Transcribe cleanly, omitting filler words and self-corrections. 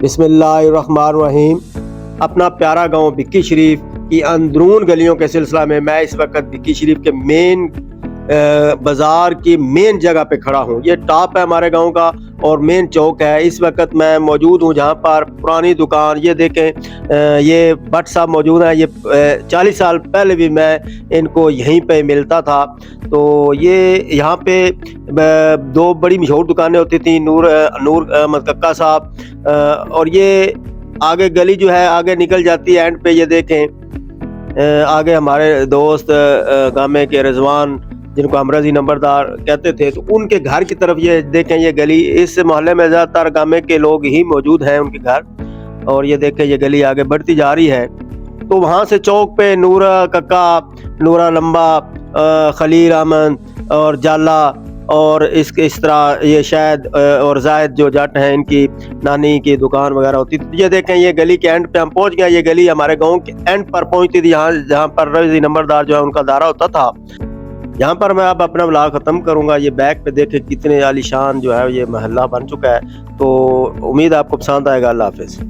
بسم اللہ الرحمن الرحیم۔ اپنا پیارا گاؤں بکی شریف کی اندرون گلیوں کے سلسلہ میں اس وقت بکی شریف کے مین بازار کی مین جگہ پہ کھڑا ہوں۔ یہ ٹاپ ہے ہمارے گاؤں کا اور مین چوک ہے۔ اس وقت میں موجود ہوں جہاں پر پرانی دکان، یہ دیکھیں یہ بٹ صاحب موجود ہیں۔ یہ 40 سال پہلے بھی میں ان کو یہیں پہ ملتا تھا۔ تو یہ یہاں پہ دو بڑی مشہور دکانیں ہوتی تھیں، نور احمد ککا صاحب، اور یہ آگے گلی جو ہے آگے نکل جاتی ہے اینڈ پہ۔ یہ دیکھیں آگے ہمارے دوست گامے کے رضوان، جن کو ہم رضی نمبردار کہتے تھے، تو ان کے گھر کی طرف یہ دیکھیں یہ گلی۔ اس محلے میں زیادہ تر گامے کے لوگ ہی موجود ہیں، ان کے گھر۔ اور یہ دیکھیں یہ گلی آگے بڑھتی جا رہی ہے۔ تو وہاں سے چوک پہ نورا ککا، نورا لمبا، خلیل احمد اور جالا اور اس طرح یہ شاید اور زاہد جو جٹ ہیں، ان کی نانی کی دکان وغیرہ ہوتی تھی۔ یہ دیکھیں یہ گلی کے اینڈ پہ ہم پہنچ گئے۔ یہ گلی ہمارے گاؤں کے اینڈ پر پہنچتی تھی، جہاں پر رضی نمبردار جو ہے ان کا دارہ ہوتا تھا۔ یہاں پر میں اب اپنا ولاگ ختم کروں گا۔ یہ بیک پہ دیکھیں کتنے عالی شان جو ہے یہ محلہ بن چکا ہے۔ تو امید آپ کو پسند آئے گا۔ اللہ حافظ۔